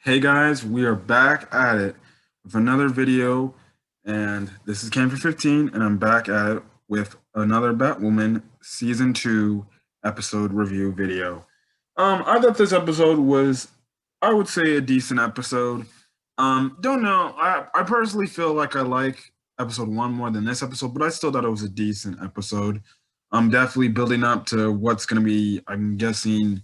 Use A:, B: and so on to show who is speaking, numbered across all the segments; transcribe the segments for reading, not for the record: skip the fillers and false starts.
A: Hey guys, we are back at it with another video, and this is Cam for 15, and I'm back at it with another Batwoman Season 2 episode review video. I thought this episode was, I would say, a decent episode. Don't know, I personally feel like I like episode 1 more than this episode, but I still thought it was a decent episode. I'm definitely building up to what's going to be, I'm guessing,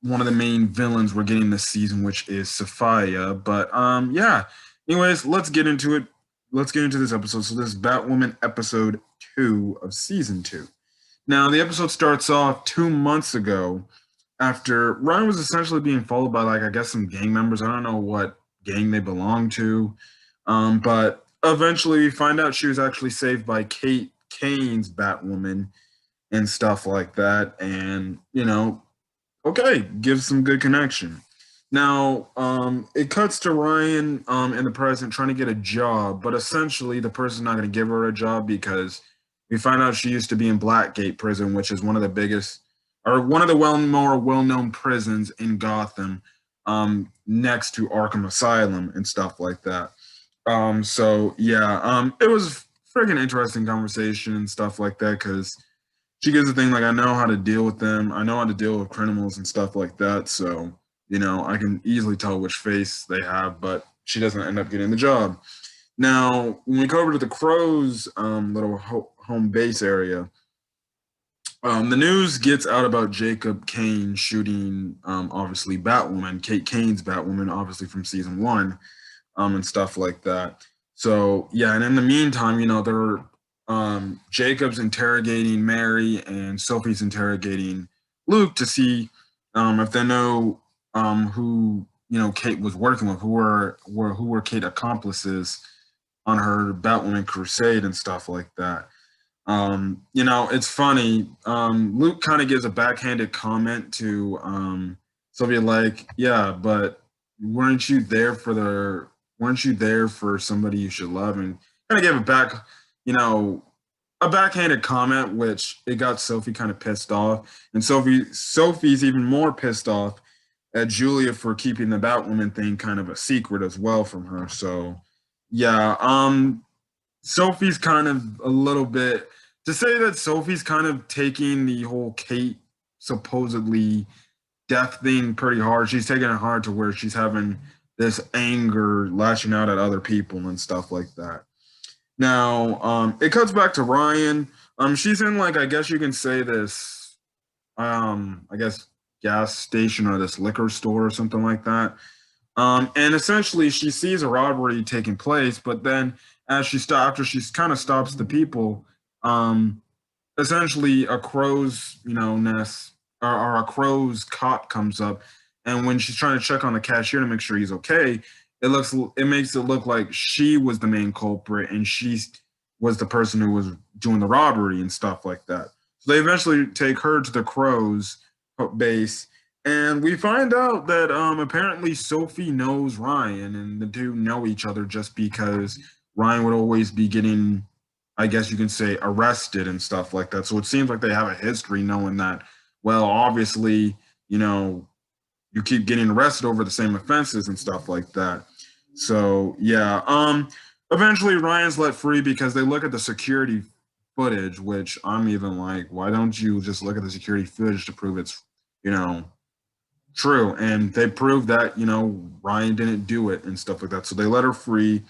A: one of the main villains we're getting this season, which is Safiyah. But yeah. Anyways, let's get into it. Let's get into this episode. So this is Batwoman episode 2 of season 2. Now the episode starts off 2 months ago after Ryan was essentially being followed by, like, I guess some gang members. I don't know what gang they belong to. But eventually we find out she was actually saved by Kate Kane's Batwoman and stuff like that. And, okay, gives some good connection. Now, it cuts to Ryan in the present trying to get a job, but essentially the person's not going to give her a job because we find out she used to be in Blackgate Prison, which is one of the biggest, or one of the more well-known prisons in Gotham, next to Arkham Asylum and stuff like that. So yeah, it was friggin' interesting conversation and stuff like that because she gives the thing like, I know how to deal with them. I know how to deal with criminals and stuff like that. So, I can easily tell which face they have, but she doesn't end up getting the job. Now, when we go over to the Crows little home base area, the news gets out about Jacob Kane shooting, obviously, Batwoman, Kate Kane's Batwoman, obviously from season 1, and stuff like that. So, yeah, and in the meantime, they're Jacob's interrogating Mary and Sophie's interrogating Luke to see if they know who Kate was working with, who were Kate accomplices on her Batwoman crusade and stuff like that. It's funny. Luke kind of gives a backhanded comment to Sophia, like, yeah, but weren't you there for somebody you should love? And kind of gave a backhanded comment, which it got Sophie kind of pissed off. And Sophie's even more pissed off at Julia for keeping the Batwoman thing kind of a secret as well from her. So yeah, Sophie's kind of a little bit, to say that Sophie's kind of taking the whole Kate supposedly death thing pretty hard. She's taking it hard to where she's having this anger lashing out at other people and stuff like that. Now, it cuts back to Ryan. She's in, like, I guess you can say this, I guess, gas station or this liquor store or something like that. And essentially she sees a robbery taking place, but then after she kind of stops the people, essentially a crow's, nest, or a crow's cop comes up, and when she's trying to check on the cashier to make sure he's okay, it makes it look like she was the main culprit and she was the person who was doing the robbery and stuff like that. So they eventually take her to the Crows base, and we find out that apparently Sophie knows Ryan, and the two know each other just because Ryan would always be getting, I guess you can say, arrested and stuff like that. So it seems like they have a history knowing that, well, obviously, you keep getting arrested over the same offenses and stuff like that. So yeah, eventually Ryan's let free because they look at the security footage, which I'm even like, why don't you just look at the security footage to prove it's, true? And they prove that, Ryan didn't do it and stuff like that. So they let her free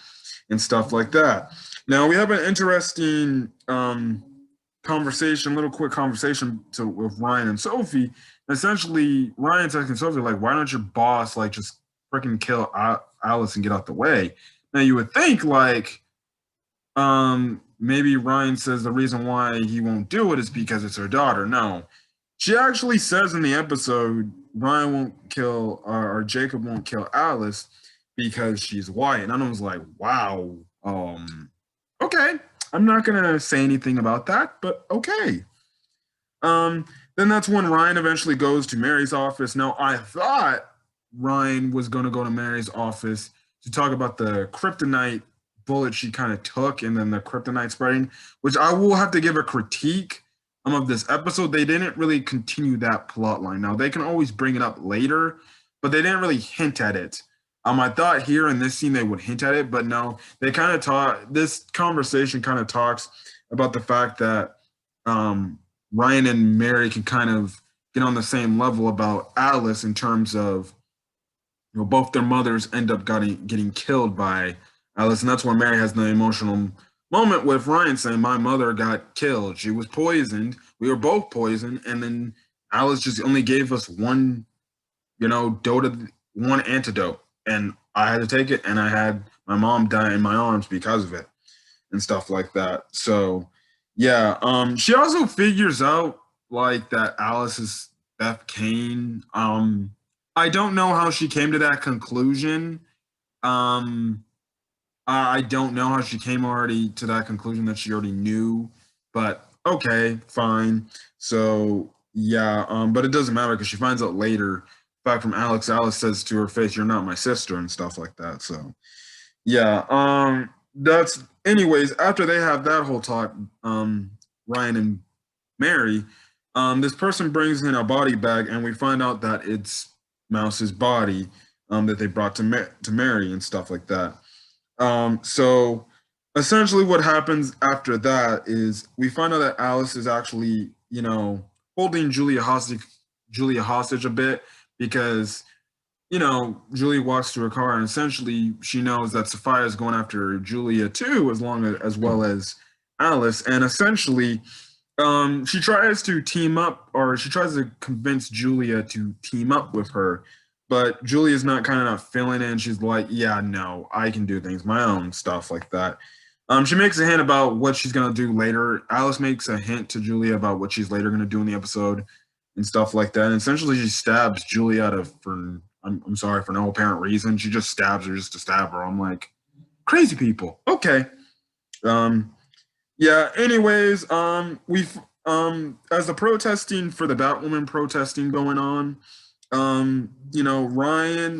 A: and stuff like that. Now we have an interesting quick conversation with Ryan and Sophie. Essentially, Ryan's asking Sophie, like, why don't your boss, like, just freaking kill Alice and get out the way? Now you would think, like, maybe Ryan says the reason why he won't do it is because it's her daughter. No, she actually says in the episode Ryan won't kill, or Jacob won't kill Alice because she's white. And I was like, wow, okay. I'm not gonna say anything about that, but okay. Then that's when Ryan eventually goes to Mary's office. Now, I thought Ryan was going to go to Mary's office to talk about the kryptonite bullet she kind of took and then the kryptonite spreading, which I will have to give a critique of this episode. They didn't really continue that plot line. Now, they can always bring it up later, but they didn't really hint at it I thought here in this scene they would hint at it, but no, they kind of talk. This conversation kind of talks about the fact that um, Ryan and Mary can kind of get on the same level about Alice in terms of both their mothers end up getting killed by Alice, and that's when Mary has the emotional moment with Ryan saying, "My mother got killed. She was poisoned. We were both poisoned, and then Alice just only gave us one, one antidote, and I had to take it, and I had my mom die in my arms because of it, and stuff like that." So, yeah, she also figures out like that Alice is Beth Kane. I don't know how she came to that conclusion. Um, I don't know how she came already to that conclusion that she already knew, but okay, fine. So yeah, but it doesn't matter because she finds out later. Back from Alex, Alice says to her face, "You're not my sister," and stuff like that. So yeah, that's anyways. After they have that whole talk, Ryan and Mary, this person brings in a body bag, and we find out that it's Mouse's body that they brought to Mary and stuff like that. So essentially, what happens after that is we find out that Alice is actually, holding Julia hostage a bit because Julia walks to her car, and essentially she knows that Safiyah is going after Julia too, as well as Alice, and essentially she tries to team up, or she tries to convince Julia to team up with her, but Julia's not feeling it, and she's like, "Yeah, no, I can do things my own," stuff like that. She makes a hint about what she's gonna do later. Alice makes a hint to Julia about what she's later gonna do in the episode and stuff like that. And essentially, she stabs Julia I'm sorry, for no apparent reason. She just stabs her just to stab her. I'm like, crazy people. Okay. Um, yeah. Anyways, we've as the protesting for the Batwoman protesting going on, Ryan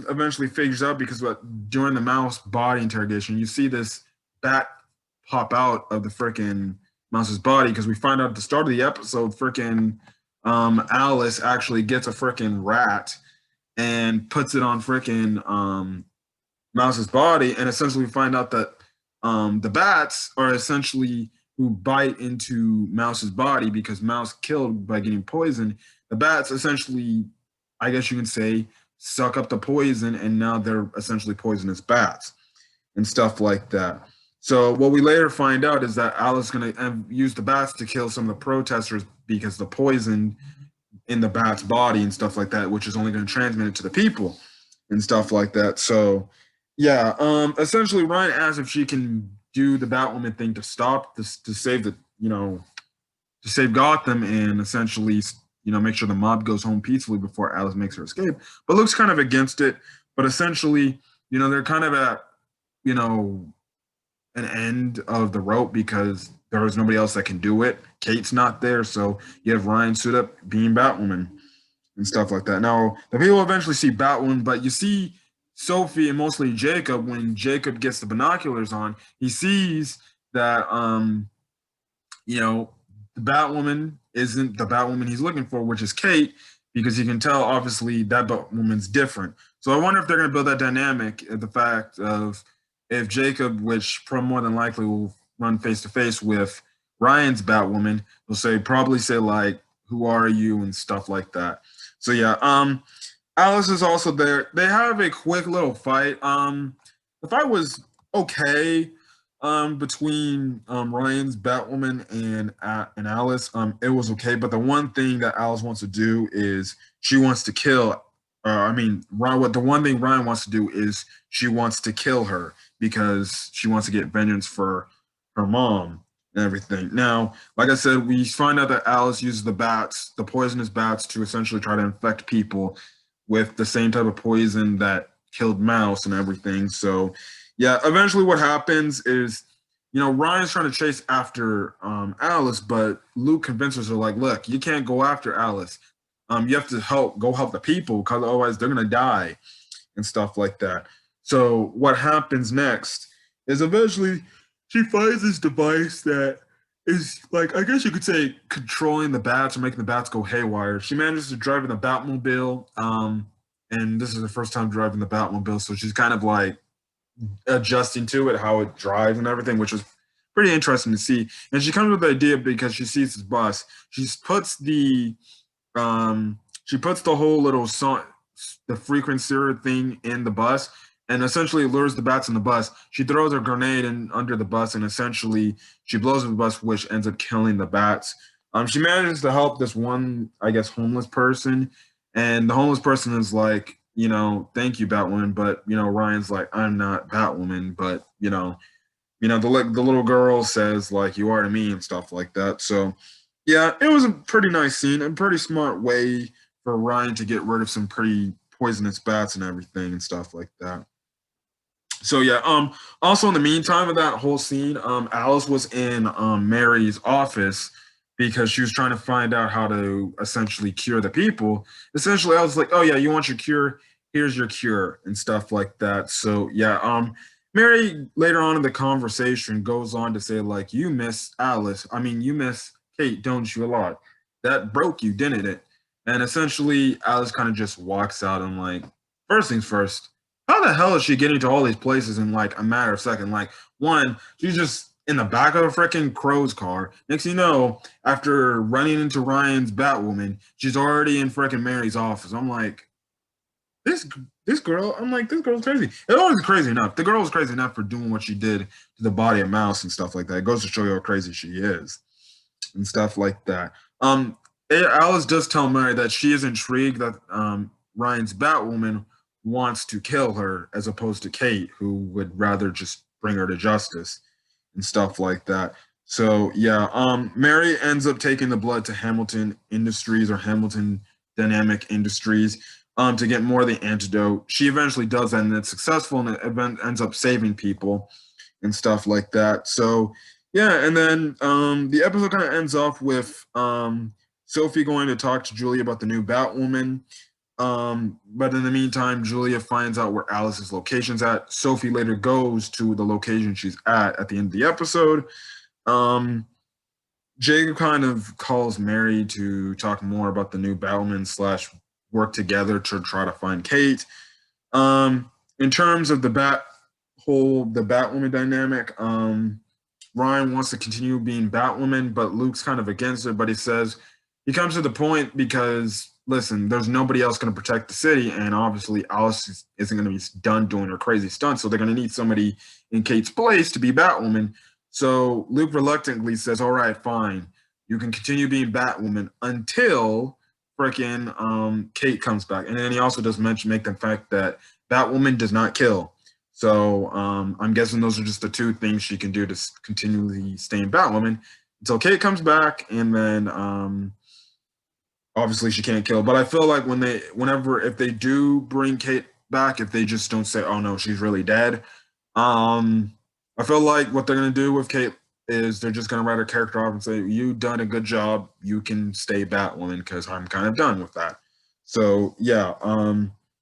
A: eventually figures out because during the mouse body interrogation, you see this bat pop out of the freaking mouse's body because we find out at the start of the episode, freaking Alice actually gets a freaking rat and puts it on freaking Mouse's body, and essentially we find out that the bats are essentially who bite into Mouse's body because Mouse killed by getting poisoned. The bats essentially, I guess you can say, suck up the poison, and now they're essentially poisonous bats and stuff like that. So what we later find out is that Alice is going to use the bats to kill some of the protesters because the poison in the bat's body and stuff like that, which is only going to transmit it to the people and stuff like that. So yeah, essentially Ryan asks if she can do the Batwoman thing to stop this, to save to save Gotham, and essentially make sure the mob goes home peacefully before Alice makes her escape. But looks kind of against it. But essentially, they're kind of at an end of the rope because there was nobody else that can do it. Kate's not there, so you have Ryan suit up being Batwoman and stuff like that. Now, the people eventually see Batwoman, but you see Sophie and mostly Jacob. When Jacob gets the binoculars on, he sees that the Batwoman isn't the Batwoman he's looking for, which is Kate, because you can tell obviously that Batwoman's different. So I wonder if they're going to build that dynamic, the fact of if Jacob, which more than likely will run face to face with Ryan's Batwoman, will probably say like, "Who are you?" and stuff like that. So yeah, Alice is also there. They have a quick little fight. The fight was okay between Ryan's Batwoman and Alice. It was okay, but the one thing that Alice wants to do is she wants to kill. Ryan. The one thing Ryan wants to do is she wants to kill her because she wants to get vengeance for her mom and everything. Now, like I said, we find out that Alice uses the poisonous bats, to essentially try to infect people with the same type of poison that killed Mouse and everything. So, yeah, eventually what happens is, Ryan's trying to chase after Alice, but Luke convinces her, like, "Look, you can't go after Alice. You have to go help the people because otherwise they're going to die," and stuff like that. So what happens next is eventually she finds this device that is, like, I guess you could say, controlling the bats or making the bats go haywire. She manages to drive in the Batmobile, and this is her first time driving the Batmobile, so she's kind of like adjusting to it, how it drives and everything, which was pretty interesting to see. And she comes with the idea because she sees this bus. She puts the whole little song, the frequencer thing in the bus, and essentially lures the bats in the bus. She throws a grenade in under the bus, and essentially she blows up the bus, which ends up killing the bats. She manages to help this one, I guess, homeless person, and the homeless person is like, thank you, Batwoman, but Ryan's like, I'm not Batwoman, but the little girl says like, you are to me and stuff like that. So yeah, it was a pretty nice scene and pretty smart way for Ryan to get rid of some pretty poisonous bats and everything and stuff like that. So yeah, also in the meantime of that whole scene, Alice was in Mary's office because she was trying to find out how to essentially cure the people. Essentially, I was like, oh yeah, you want your cure? Here's your cure and stuff like that. So yeah, Mary later on in the conversation goes on to say like, you miss Alice. I mean, you miss Kate, don't you, a lot? That broke you, didn't it? And essentially, Alice kind of just walks out and like, first things first, how the hell is she getting to all these places in like a matter of seconds? Like, one, she's just in the back of a freaking Crow's car. Next thing you know, after running into Ryan's Batwoman, she's already in freaking Mary's office. I'm like, this this girl, I'm like, this girl's crazy. It was crazy enough. The girl was crazy enough for doing what she did to the body of Mouse and stuff like that. It goes to show you how crazy she is and stuff like that. Alice does tell Mary that she is intrigued that Ryan's Batwoman wants to kill her as opposed to Kate, who would rather just bring her to justice and stuff like that. So yeah, Mary ends up taking the blood to Hamilton Industries or Hamilton Dynamic Industries to get more of the antidote. She eventually does that, and it's successful, and it ends up saving people and stuff like that. So yeah, and then the episode kind of ends off with Sophie going to talk to Julia about the new Batwoman. But in the meantime, Julia finds out where Alice's location's at. Sophie later goes to the location she's at the end of the episode. Jacob kind of calls Mary to talk more about the new Batwoman slash work together to try to find Kate. In terms of the Batwoman dynamic, Ryan wants to continue being Batwoman, but Luke's kind of against it. But he comes to the point because, listen, there's nobody else going to protect the city, and obviously Alice isn't going to be done doing her crazy stunts, so they're going to need somebody in Kate's place to be Batwoman. So Luke reluctantly says, all right, fine. You can continue being Batwoman until freaking Kate comes back. And then he also does make the fact that Batwoman does not kill. So I'm guessing those are just the two things she can do to continually stay in Batwoman until Kate comes back, and then obviously she can't kill. But I feel like if they do bring Kate back, if they just don't say, oh no, she's really dead, I feel like what they're gonna do with Kate is they're just gonna write her character off and say, you've done a good job, you can stay Batwoman, because I'm kind of done with that. So yeah,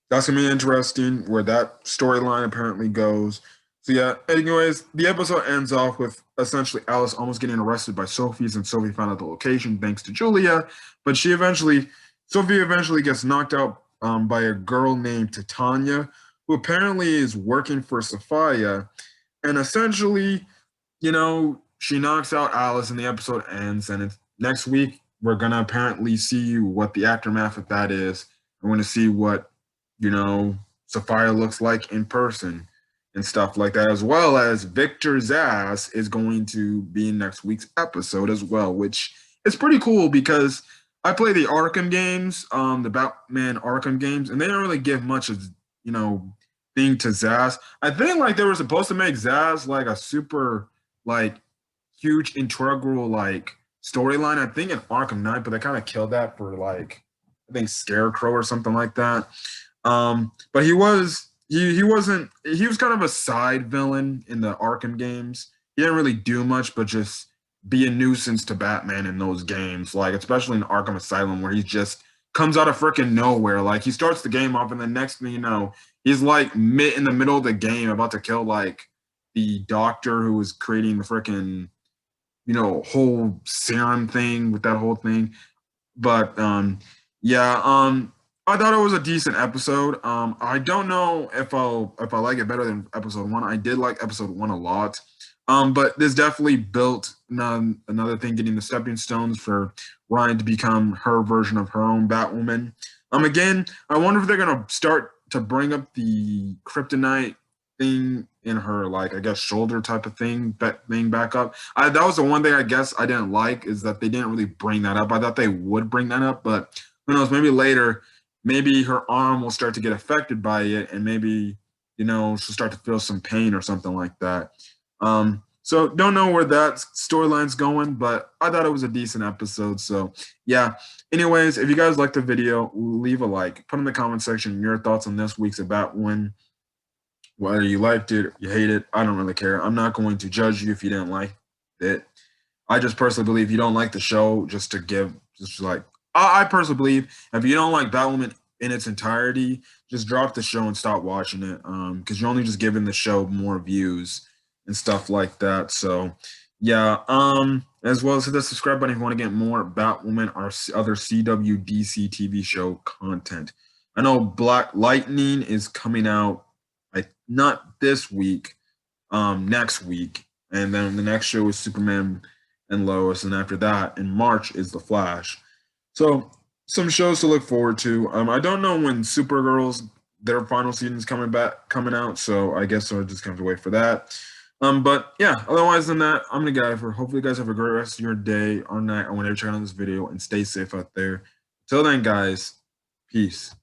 A: that's gonna be interesting where that storyline apparently goes. So yeah, anyways, the episode ends off with essentially Alice almost getting arrested by Sophie's, and Sophie found out the location thanks to Julia, but Sophie eventually gets knocked out by a girl named Titania, who apparently is working for Safiyah, and essentially, she knocks out Alice, and the episode ends, and next week we're gonna apparently see what the aftermath of that is. We're gonna see what Safiyah looks like in person and stuff like that, as well as Victor Zsasz is going to be in next week's episode as well, which is pretty cool because I play the Arkham games, the Batman Arkham games, and they don't really give much of thing to Zsasz. I think like they were supposed to make Zsasz like a super like huge integral like storyline. I think in Arkham Knight, but they kind of killed that for like I think Scarecrow or something like that. But he wasn't he was kind of a side villain in the Arkham games. He didn't really do much but just be a nuisance to Batman in those games, like especially in Arkham Asylum where he just comes out of freaking nowhere. Like he starts the game off and the next thing you know, he's like in the middle of the game about to kill like the doctor who was creating the freaking whole serum thing with that whole thing. But yeah, I thought it was a decent episode. I don't know if I like it better than episode one. I did like episode one a lot. But this definitely built another thing, getting the stepping stones for Ryan to become her version of her own Batwoman. Again, I wonder if they're gonna start to bring up the kryptonite thing in her, like, I guess, shoulder type of thing back up. That was the one thing I guess I didn't like, is that they didn't really bring that up. I thought they would bring that up, but who knows? Maybe later, maybe her arm will start to get affected by it, and maybe, she'll start to feel some pain or something like that. So don't know where that storyline's going, but I thought it was a decent episode. So yeah. Anyways, if you guys liked the video, leave a like. Put in the comment section your thoughts on this week's Batwoman. Whether you liked it, you hate it, I don't really care. I'm not going to judge you if you didn't like it. I just personally believe you don't like the show, I personally believe if you don't like Batwoman in its entirety, just drop the show and stop watching it. Because you're only just giving the show more views and stuff like that. So yeah. As well as hit the subscribe button if you want to get more Batwoman or other CWDC TV show content. I know Black Lightning is coming out, not this week, next week, and then the next show is Superman and Lois, and after that in March is The Flash. So some shows to look forward to. I don't know when Supergirl's their final season is coming out, so I guess I'll just have to wait for that. But yeah, otherwise than that, I'm the guy for. Hopefully, you guys have a great rest of your day or night or whenever you're checking out this video, and stay safe out there. Till then, guys, peace.